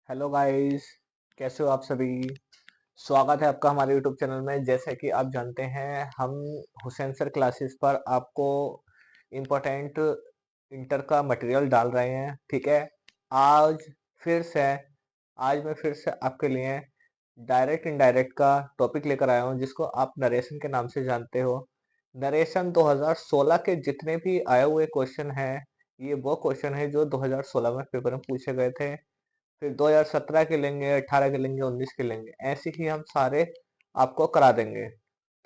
Hello guys. कैसे हो आप सभी। स्वागत है आपका हमारे यूट्यूब चैनल में। जैसे कि आप जानते हैं हम हुसैन सर क्लासेस पर आपको इम्पोर्टेंट इंटर का मटेरियल डाल रहे हैं। ठीक है। आज फिर से आज मैं फिर से आपके लिए डायरेक्ट इनडायरेक्ट का टॉपिक लेकर आया हूँ, जिसको आप नरेशन के नाम से जानते हो। नरेशन 2016 के जितने भी आए हुए क्वेश्चन हैं, ये वो क्वेश्चन है जो 2016 में पेपर में पूछे गए थे। फिर 2017 के लेंगे, 18 के लेंगे, 19 के लेंगे, ऐसे ही हम सारे आपको करा देंगे।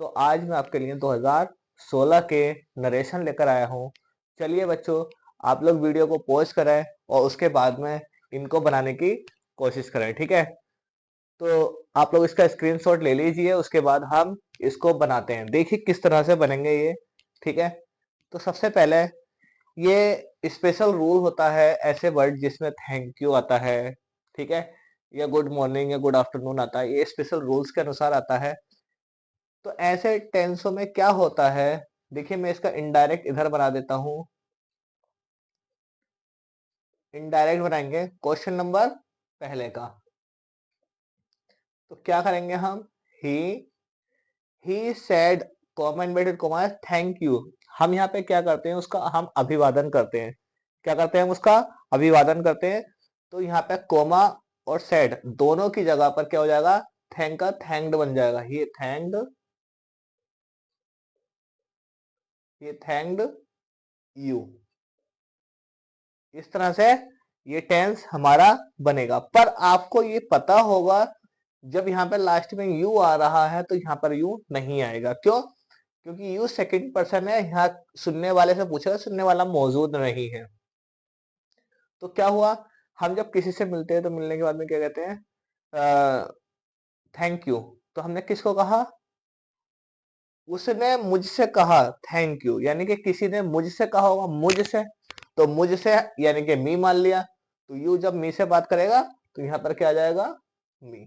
तो आज मैं आपके लिए 2016 के नरेशन लेकर आया हूँ। चलिए बच्चों, आप लोग वीडियो को पॉज करें और उसके बाद में इनको बनाने की कोशिश करें। ठीक है। तो आप लोग इसका स्क्रीनशॉट ले लीजिए, उसके बाद हम इसको बनाते हैं। देखिए किस तरह से बनेंगे ये। ठीक है। तो सबसे पहले ये स्पेशल रूल होता है ऐसे वर्ड जिसमें थैंक यू आता है। ठीक है। या गुड मॉर्निंग या गुड आफ्टरनून आता है, ये स्पेशल रूल्स के अनुसार आता है। तो ऐसे टेंसों में क्या होता है, देखिए मैं इसका इनडायरेक्ट इधर बना देता हूं। इनडायरेक्ट बनाएंगे क्वेश्चन नंबर पहले का। तो क्या करेंगे हम, he he said comma inverted comma thank you. हम यहाँ पे क्या करते हैं, उसका हम अभिवादन करते हैं। क्या करते हैं हम उसका अभिवादन करते हैं। तो यहाँ पे कोमा और सेड दोनों की जगह पर क्या हो जाएगा, थैंक का थैंक्ड बन जाएगा। ये थैंक्ड यू। इस तरह से ये टेंस हमारा बनेगा। पर आपको ये पता होगा, जब यहाँ पे लास्ट में यू आ रहा है तो यहाँ पर यू नहीं आएगा। क्यों? क्योंकि यू सेकंड पर्सन है, यहाँ सुनने वाले से पूछेगा, सुनने वाला मौजूद नहीं है। तो क्या हुआ, हम जब किसी से मिलते हैं तो मिलने के बाद में क्या कहते हैं, थैंक यू। तो हमने किसको कहा, उसने मुझसे कहा थैंक यू, यानी कि किसी ने मुझसे कहा होगा, मुझसे। तो मुझसे यानी कि मी मान लिया। तो यू जब मी से बात करेगा तो यहाँ पर क्या आ जाएगा, मी।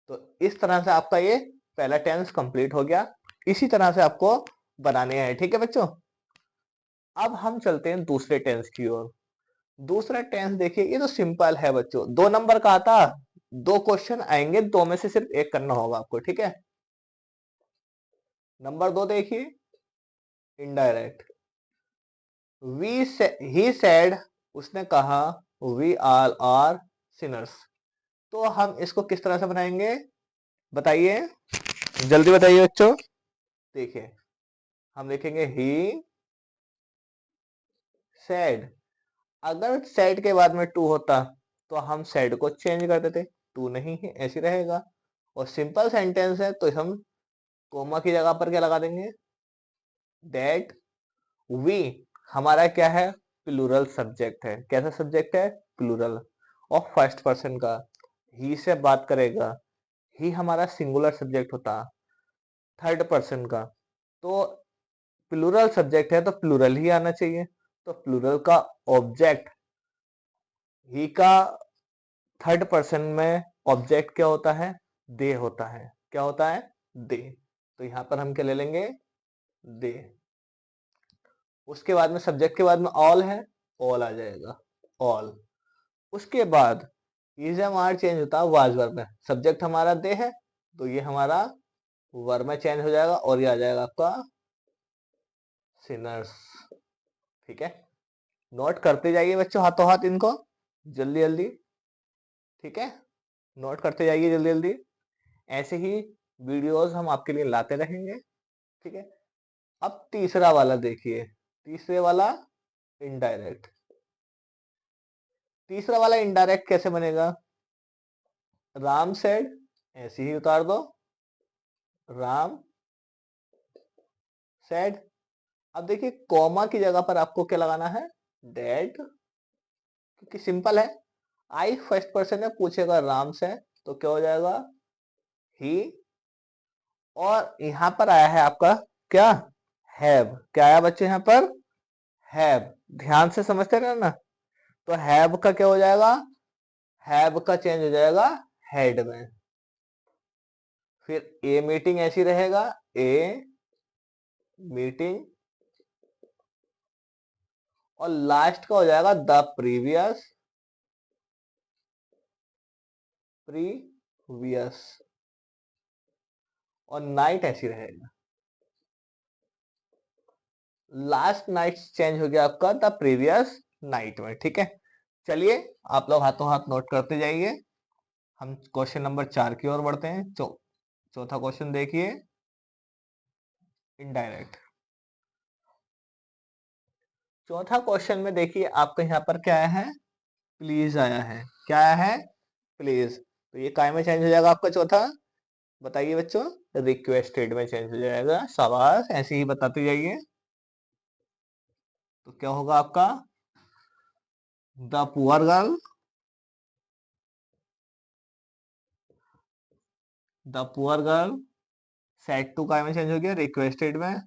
तो इस तरह से आपका ये पहला टेंस कंप्लीट हो गया। इसी तरह से आपको बनाने हैं। ठीक है बच्चों। अब हम चलते हैं दूसरे टेंस की ओर। दूसरा टेंस देखिए, ये तो सिंपल है बच्चों, 2 नंबर का आता। 2 क्वेश्चन आएंगे, 2 में से सिर्फ एक करना होगा आपको। ठीक है। नंबर 2 देखिए, इनडायरेक्ट। वी ही सेड, उसने कहा, वी आर आर सिनर्स। तो हम इसको किस तरह से बनाएंगे, बताइए, जल्दी बताइए बच्चों। देखिए हम लिखेंगे ही सेड। अगर सेड के बाद में टू होता तो हम सेड को चेंज कर देते। टू नहीं है, ऐसे रहेगा। और सिंपल सेंटेंस है तो हम कोमा की जगह पर क्या लगा देंगे, दैट वी। हमारा क्या है, प्लूरल सब्जेक्ट है। कैसा सब्जेक्ट है, प्लूरल। और फर्स्ट पर्सन का, ही से बात करेगा। ही हमारा सिंगुलर सब्जेक्ट होता, थर्ड पर्सन का। तो प्लूरल सब्जेक्ट है तो प्लूरल ही आना चाहिए। तो प्लूरल का ऑब्जेक्ट, ही का थर्ड पर्सन में ऑब्जेक्ट क्या होता है, दे होता है। क्या होता है, दे। तो यहां पर हम क्या ले लेंगे, दे। उसके बाद में सब्जेक्ट के बाद में ऑल है, ऑल आ जाएगा, ऑल। उसके बाद इज हमारा चेंज होता है वाज वर्ब में। सब्जेक्ट हमारा दे है तो ये हमारा वर्ब में चेंज हो जाएगा और ये आ जाएगा आपका सिनर्स। ठीक है। नोट करते जाइए बच्चों, हाथों हाथ इनको, जल्दी जल्दी। ठीक है। नोट करते जाइए जल्दी जल्दी। ऐसे ही वीडियोस हम आपके लिए लाते रहेंगे। ठीक है। अब तीसरा वाला देखिए, तीसरे वाला इनडायरेक्ट। तीसरा वाला इनडायरेक्ट कैसे बनेगा, राम सेड, ऐसे ही उतार दो, राम सेड। अब देखिए कॉमा की जगह पर आपको क्या लगाना है, डेड। क्योंकि सिंपल है, आई फर्स्ट पर्सन है, पूछेगा राम से तो क्या हो जाएगा, ही। और यहां पर आया है आपका क्या, हैव। क्या आया बच्चे यहाँ पर, हैव। ध्यान से समझते रहे ना। तो हैव का क्या हो जाएगा, हैव का चेंज हो जाएगा हेड में। फिर ए मीटिंग ऐसी रहेगा, ए मीटिंग। और लास्ट का हो जाएगा द प्रीवियस प्रीवियस, और नाइट ऐसी रहेगा, लास्ट नाइट चेंज हो गया आपका द प्रीवियस नाइट में। ठीक है, चलिए आप लोग हाथों हाथ नोट करते जाइए। हम क्वेश्चन नंबर 4 की ओर बढ़ते हैं। चौथा क्वेश्चन देखिए, इनडायरेक्ट। चौथा क्वेश्चन में देखिए आपका यहाँ पर क्या आया है, प्लीज आया है। क्या आया है, प्लीज। तो ये काय में चेंज हो जाएगा आपका चौथा, बताइए बच्चों, रिक्वेस्टेड में चेंज हो जाएगा। शाबाश, ऐसे ही बताते जाइए। तो क्या होगा आपका, the poor girl, the poor girl said to काय में चेंज हो गया, रिक्वेस्टेड में,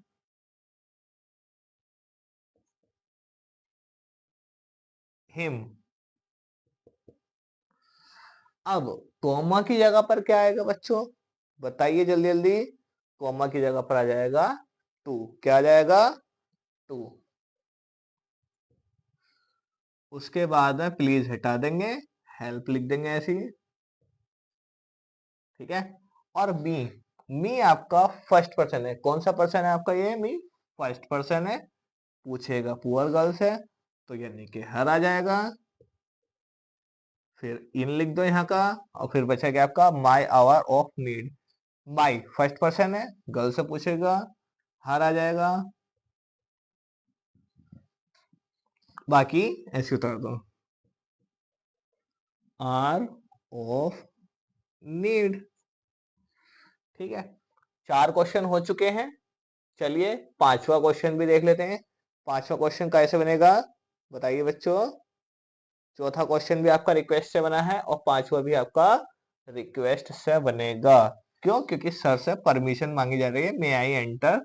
हिम। अब कॉमा की जगह पर क्या आएगा बच्चों, बताइए जल्दी जल्दी। कॉमा की जगह पर आ जाएगा टू। क्या आ जाएगा, टू। उसके बाद में प्लीज हटा देंगे, हेल्प लिख देंगे ऐसी। ठीक है, और मी, मी आपका फर्स्ट पर्सन है। कौन सा पर्सन है आपका, ये मी फर्स्ट पर्सन है। पूछेगा पुअर गर्ल से, तो यानी कि हर आ जाएगा। फिर इन लिख दो यहाँ का, और फिर बचा क्या आपका, my hour of need. My first person है, गर्ल से पूछेगा, हर आ जाएगा। बाकी ऐसे उतार दो, आर ऑफ नीड। ठीक है, 4 क्वेश्चन हो चुके हैं। चलिए 5वां क्वेश्चन भी देख लेते हैं। 5वां क्वेश्चन कैसे बनेगा, बताइए बच्चों। चौथा क्वेश्चन भी आपका रिक्वेस्ट से बना है, और 5वां भी आपका रिक्वेस्ट से बनेगा। क्यों, क्योंकि सर से परमिशन मांगी जा रही है, मे आई एंटर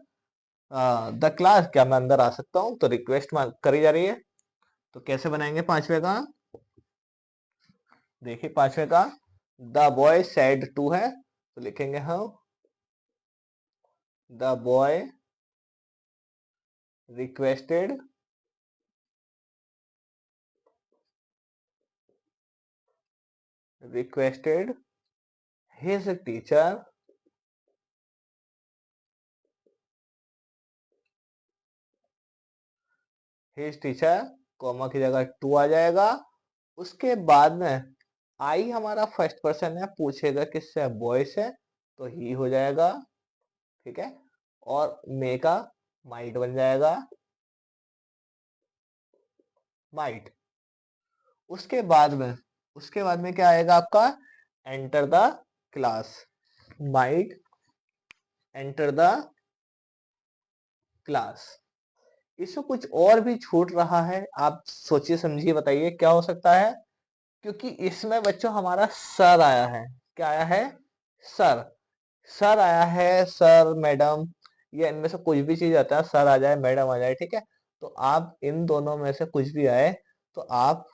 द क्लास, क्या मैं अंदर आ सकता हूं, तो रिक्वेस्ट करी जा रही है। तो कैसे बनाएंगे 5वें का, देखिए 5वें का, द बॉय सेड टू है, तो लिखेंगे हम the boy requested requested his teacher his teacher, comma की जगह टू आ जाएगा। उसके बाद में आई हमारा फर्स्ट पर्सन है, पूछेगा किससे, बॉय से, तो ही हो जाएगा। ठीक है, और मे का माइट बन जाएगा, माइट। उसके बाद में क्या आएगा आपका, enter the class, might enter the class. इसमें कुछ और भी छूट रहा है, आप सोचिए समझिए, बताइए क्या हो सकता है। क्योंकि इसमें बच्चों हमारा सर आया है। क्या आया है, सर। सर आया है, सर, मैडम, या इनमें से कुछ भी चीज आता है, सर आ जाए, मैडम आ जाए। ठीक है, तो आप इन दोनों में से कुछ भी आए, तो आप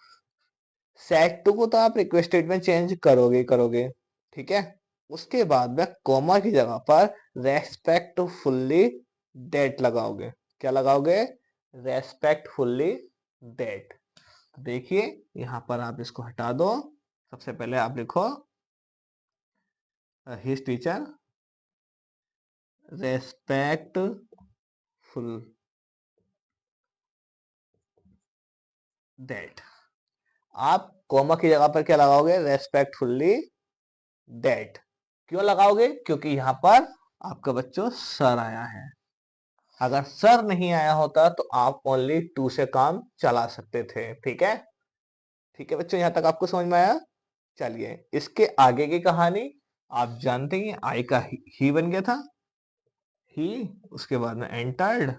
सेट टू को तो आप रिक्वेस्टेड में चेंज करोगे करोगे। ठीक है, उसके बाद में कॉमा की जगह पर रेस्पेक्टफुल्ली डेट लगाओगे। क्या लगाओगे, रेस्पेक्टफुल्ली डेट। देखिए यहां पर आप इसको हटा दो। सबसे पहले आप लिखो हिज टीचर रेस्पेक्टफुल डेट। आप कॉमा की जगह पर क्या लगाओगे, रेस्पेक्टफुल्ली डेट। क्यों लगाओगे, क्योंकि यहां पर आपका बच्चों सर आया है। अगर सर नहीं आया होता तो आप ओनली टू से काम चला सकते थे। ठीक है, ठीक है बच्चों, यहां तक आपको समझ में आया। चलिए इसके आगे की कहानी आप जानते हैं, आई का ही बन गया था, ही। उसके बाद में एंटर्ड,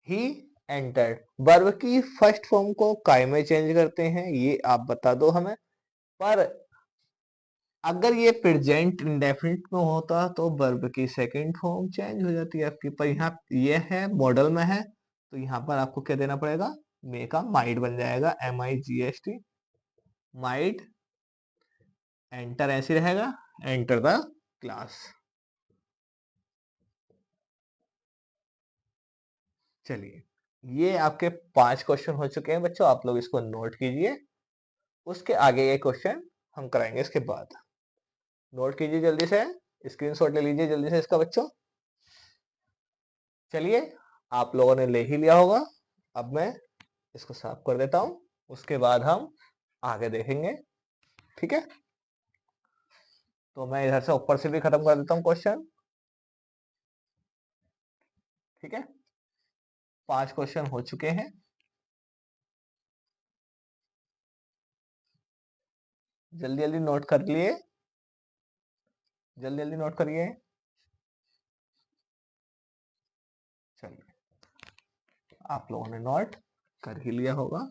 ही एंटर्ड। वर्ब की फर्स्ट फॉर्म को काय में चेंज करते हैं, ये आप बता दो हमें। पर अगर ये प्रेजेंट इंडेफिनिट में होता तो वर्ब की सेकंड फॉर्म चेंज हो जाती है आपकी। पर यहाँ ये है, मॉडल में है, तो यहाँ पर आपको क्या देना पड़ेगा, मे का माइट बन जाएगा, MIGST, माइट। एंटर ऐसे रहेगा, एंटर द क्लास। चलिए ये आपके 5 क्वेश्चन हो चुके हैं बच्चों, आप लोग इसको नोट कीजिए। उसके आगे ये क्वेश्चन हम कराएंगे इसके बाद। नोट कीजिए जल्दी से, स्क्रीनशॉट ले लीजिए जल्दी से इसका बच्चों। चलिए, आप लोगों ने ले ही लिया होगा। अब मैं इसको साफ कर देता हूं, उसके बाद हम आगे देखेंगे। ठीक है, तो मैं इधर से ऊपर से भी खत्म कर देता हूं क्वेश्चन। ठीक है, 5 क्वेश्चन हो चुके हैं। जल्दी जल्दी नोट कर लिए, जल्दी जल्दी नोट करिए। चलिए, आप लोगों ने नोट कर ही लिया होगा।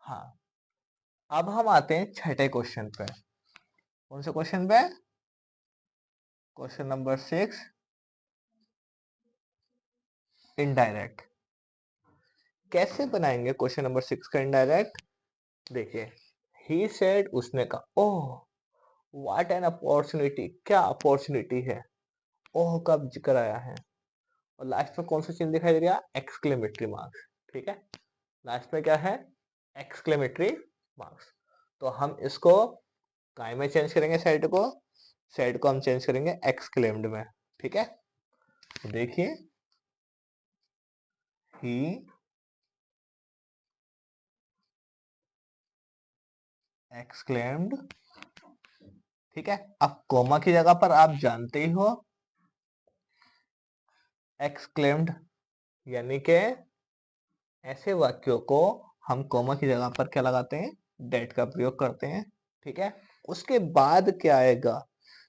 हाँ, अब हम आते हैं छठे क्वेश्चन पे। कौन से क्वेश्चन पे? Question number 6, indirect. कैसे बनाएंगे क्वेश्चन नंबर 6 का इनडायरेक्ट? देखिए, ही सेड, उसने कहा। ओह, व्हाट एन अपॉर्चुनिटी, क्या अपॉर्चुनिटी है। ओह का जिक्र आया है, और लास्ट में कौन सा चिन्ह दिखाई दे रहा है? Exclamatory marks. ठीक है, लास्ट में क्या है? Exclamatory marks. तो हम इसको काय में चेंज करेंगे? सेड को हम चेंज करेंगे एक्सक्लेम्ड में। ठीक है, तो देखिए, ही एक्सक्लेम्ड। ठीक है, अब कोमा की जगह पर आप जानते ही हो एक्सक्लेम्ड, यानी कि ऐसे वाक्यों को हम कोमा की जगह पर क्या लगाते हैं? डेट का प्रयोग करते हैं। ठीक है, उसके बाद क्या आएगा?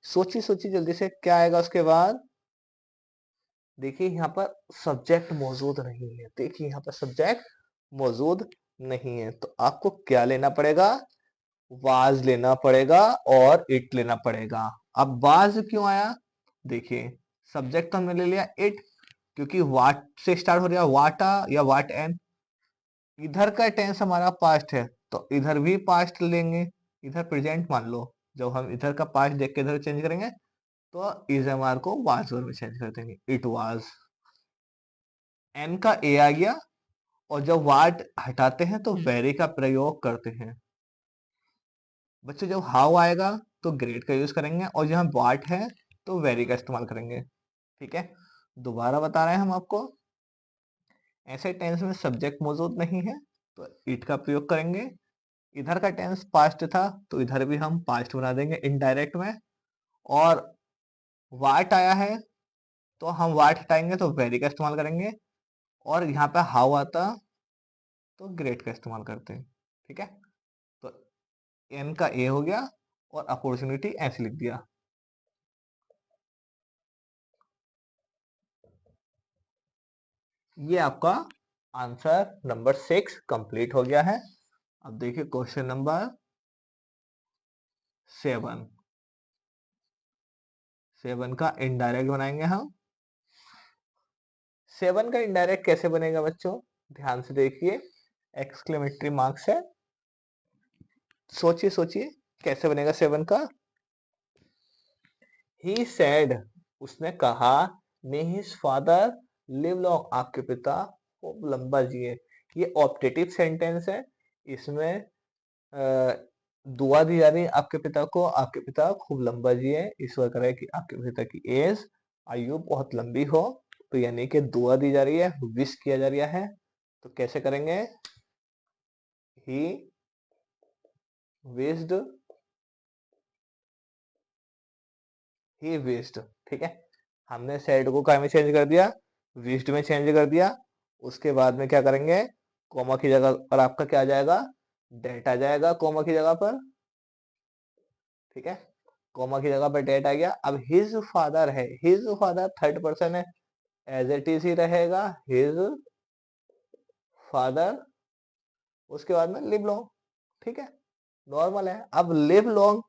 सोचिए सोचिए जल्दी से, क्या आएगा उसके बाद? देखिए, यहाँ पर सब्जेक्ट मौजूद नहीं है। देखिए, यहाँ पर सब्जेक्ट मौजूद नहीं है, तो आपको क्या लेना पड़ेगा? वाज लेना पड़ेगा और इट लेना पड़ेगा। अब वाज क्यों आया? देखिए, सब्जेक्ट तो हमने ले लिया इट, क्योंकि वाट से स्टार्ट हो रहा है, वाटा या वाट एन। इधर का टेंस हमारा पास्ट है, तो इधर भी पास्ट लेंगे। इधर प्रेजेंट मान लो, जब हम इधर का पास्ट देख के इधर चेंज करेंगे, तो इज एम आर को वाज में चेंज कर देंगे, इट वाज। एन का ए आ गया, और जब वाट हटाते हैं तो वेरी का प्रयोग करते हैं। बच्चों, जब हाउ आएगा तो ग्रेट का यूज करेंगे, और जहां वाट है तो वेरी का इस्तेमाल करेंगे। ठीक है, दोबारा बता रहे हैं हम आपको, ऐसे टेंस में सब्जेक्ट मौजूद नहीं है तो इट का प्रयोग करेंगे। इधर का टेंस पास्ट था, तो इधर भी हम पास्ट बना देंगे इनडायरेक्ट में। और वाट आया है, तो हम वाट हटाएंगे तो वेरी का इस्तेमाल करेंगे। और यहाँ पे हाउ आता तो ग्रेट का इस्तेमाल करते हैं। ठीक है, तो एन का ए हो गया, और अपॉर्चुनिटी ऐसे लिख दिया। ये आपका आंसर नंबर 6 कंप्लीट हो गया है। अब देखिए क्वेश्चन नंबर 7। 7 का इनडायरेक्ट बनाएंगे हम। 7 का इनडायरेक्ट कैसे बनेगा बच्चों? ध्यान से देखिए, एक्सक्लेमेटरी मार्क्स है। सोचिए सोचिए कैसे बनेगा 7 का? ही सेड, उसने कहा, मे हिज फादर लिव लॉन्ग, आपके पिता खूब लंबा जिए। ये ऑप्टेटिव सेंटेंस है, इसमें दुआ दी जा रही है आपके पिता को, आपके पिता खूब लंबा जिए। ईश्वर करे कि आपके पिता की एज, आयु बहुत लंबी हो। तो यानी कि दुआ दी जा रही है, विश किया जा रहा है। तो कैसे करेंगे? He wished, he wished. ठीक है, हमने सेड को काय में चेंज कर दिया? विश्ड में चेंज कर दिया। उसके बाद में क्या करेंगे? कोमा की जगह पर आपका क्या आ जाएगा? डेट आ जाएगा कोमा की जगह पर। ठीक है, कोमा की जगह पर डेट आ गया। अब हिज फादर है, हिज फादर थर्ड पर्सन है, एज इट इज ही रहेगा, हिज फादर। उसके बाद में लिव लॉन्ग। ठीक है, नॉर्मल है। अब लिव लॉन्ग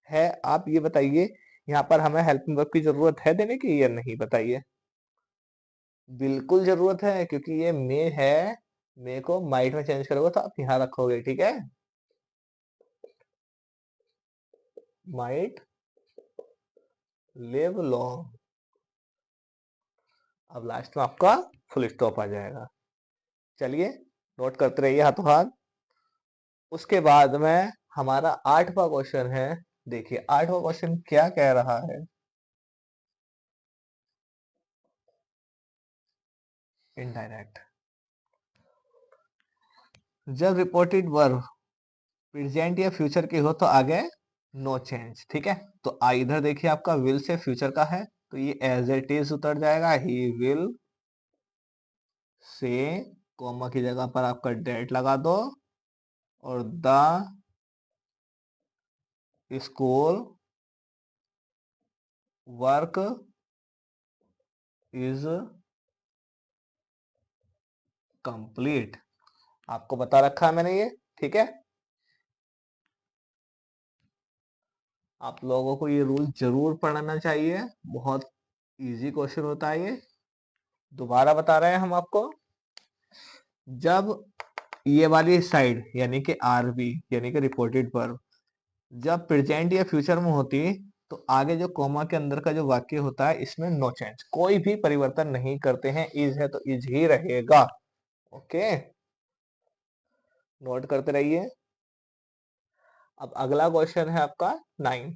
है, आप ये बताइए, यहाँ पर हमें हेल्पिंग वर्ब की जरूरत है देने की या नहीं? बताइए। बिल्कुल जरूरत है, क्योंकि ये मे है मे को माइट में चेंज करोगे तो आप यहाँ रखोगे, ठीक है। Might live long. अब लास्ट में आपका फुल स्टॉप आ जाएगा। चलिए नोट करते रहिए हाथों हाथ। उसके बाद में हमारा 8वां क्वेश्चन है। देखिए 8वां क्वेश्चन क्या कह रहा है। इनडायरेक्ट। जब रिपोर्टेड वर्ब प्रेजेंट या फ्यूचर की हो तो आगे नो चेंज, ठीक है। तो इधर देखिए आपका विल से फ्यूचर का है तो ये एज इट इज उतर जाएगा, ही विल से, कॉमा की जगह पर आपका डेट लगा दो और the school work is complete. आपको बता रखा है मैंने ये, ठीक है। आप लोगों को ये रूल जरूर पढ़ना चाहिए, बहुत इजी क्वेश्चन होता है ये। दोबारा बता रहे हैं हम आपको। जब ये वाली साइड यानी कि आरबी यानी कि रिपोर्टेड वर्ब जब प्रेजेंट या फ्यूचर में होती तो आगे जो कॉमा के अंदर का जो वाक्य होता है इसमें नो चेंज, कोई भी परिवर्तन नहीं करते हैं। इज है तो इज ही रहेगा। ओके, नोट करते रहिए। अब अगला क्वेश्चन है आपका 9।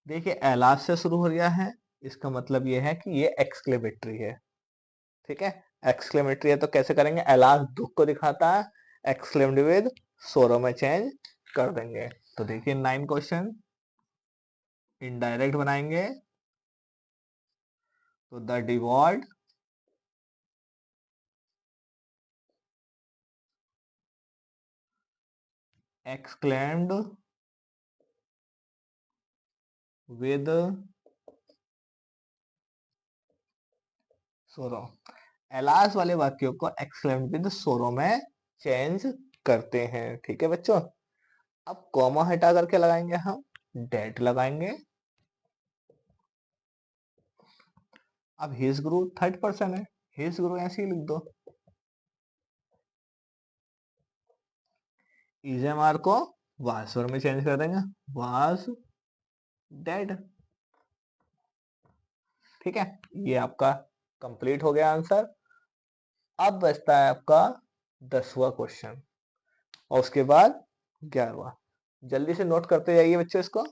देखिए एलास से शुरू हो गया है, इसका मतलब ये है कि ये एक्सक्लेमेटरी है, ठीक है। एक्सक्लेमेटरी है तो कैसे करेंगे, एलास दुख को दिखाता है, एक्सक्लेम्ड विद सोरो में चेंज कर देंगे। तो देखिए 9 क्वेश्चन इनडायरेक्ट बनाएंगे तो the Dewald exclaimed with sorrow। Alas वाले वाक्यों को exclaimed with sorrow में चेंज करते हैं, ठीक है बच्चों। अब कॉमा हटा करके लगाएंगे हम डेट लगाएंगे। अब हिज गुरु थर्ड पर्सन है, हिज गुरु ऐसे ही लिख दो। इजेमार को वासवर में चेंज कर देंगे, वास डेड, ठीक है। ये आपका कंप्लीट हो गया आंसर। अब बचता है आपका 10वां क्वेश्चन और उसके बाद 11वां। जल्दी से नोट करते जाइए बच्चों, इसको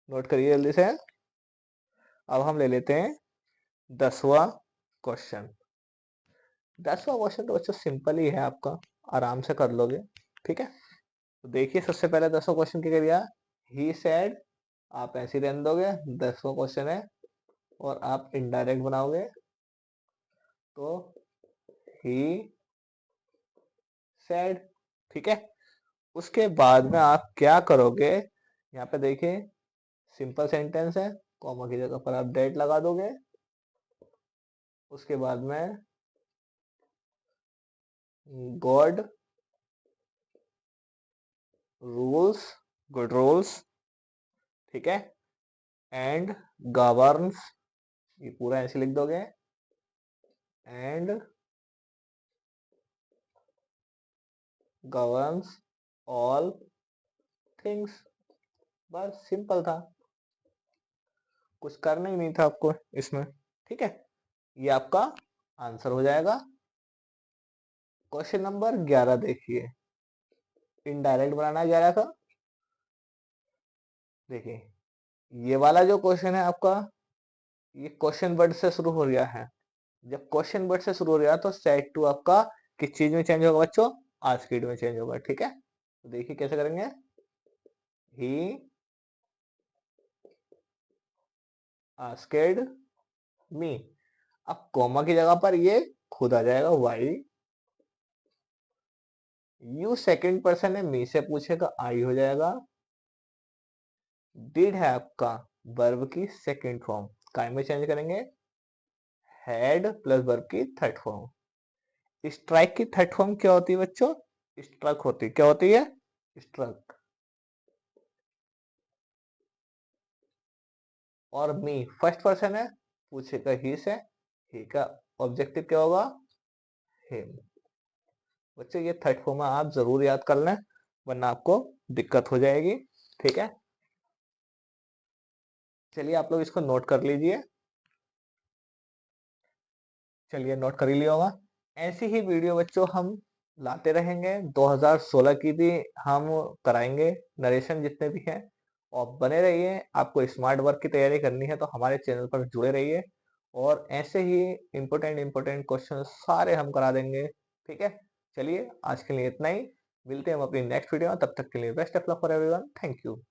नोट करिए जल्दी से। अब हम ले लेते हैं 10वां क्वेश्चन। 10वां क्वेश्चन तो बच्चों सिंपल ही है आपका, आराम से कर लोगे, ठीक है। तो देखिए सबसे पहले 10वां क्वेश्चन क्या किया, ही सेड, आप ऐसे ही रहने दोगे, 10वां क्वेश्चन है और आप इनडायरेक्ट बनाओगे तो ही सेड, ठीक है। उसके बाद में आप क्या करोगे, यहाँ पे देखिए सिंपल सेंटेंस है, कॉमा की जगह पर आप डेट लगा दोगे। उसके बाद में गॉड रूल्स, गुड रूल्स, ठीक है, एंड गवर्न्स, ये पूरा ऐसे लिख दोगे, एंड गवर्न्स ऑल थिंग्स। बस सिंपल था, कुछ करना ही नहीं था आपको इसमें, ठीक है। ये आपका आंसर हो जाएगा। क्वेश्चन नंबर 11 देखिए, इनडायरेक्ट बनाना है 11 का। देखिए ये वाला जो क्वेश्चन है आपका, ये क्वेश्चन वर्ड से शुरू हो गया है। जब क्वेश्चन वर्ड से शुरू हो गया तो सेट टू आपका किस चीज में चेंज होगा बच्चों, आस्क्ड में चेंज होगा, ठीक है। तो देखिए कैसे करेंगे, ही आस्क्ड मी। अब कॉमा की जगह पर ये खुद आ जाएगा, वाई, यू सेकंड पर्सन है, मी से पूछेगा, आई हो जाएगा। डिड है आपका वर्ब की सेकंड फॉर्म, काय में चेंज करेंगे, हैड प्लस वर्ब की थर्ड फॉर्म। स्ट्राइक की थर्ड फॉर्म क्या होती है बच्चों, स्ट्रक होती है, क्या होती है, स्ट्रक। और मी फर्स्ट पर्सन है, पूछेगा ही से, ही का ऑब्जेक्टिव क्या होगा, हेम। बच्चे ये थर्ड फॉर्म आप जरूर याद कर लें, वरना आपको दिक्कत हो जाएगी। ठीक है, चलिए आप लोग इसको नोट कर लीजिए। चलिए नोट कर ही लिया होगा। ऐसी ही वीडियो बच्चों हम लाते रहेंगे, 2016 की भी हम कराएंगे नरेशन जितने भी हैं। और बने रहिए, आपको स्मार्ट वर्क की तैयारी करनी है तो हमारे चैनल पर जुड़े रहिए, और ऐसे ही इम्पोर्टेंट क्वेश्चन सारे हम करा देंगे। ठीक है, चलिए आज के लिए इतना ही, मिलते हैं हम अपनी नेक्स्ट वीडियो में। तब तक के लिए best of luck for everyone, thank you.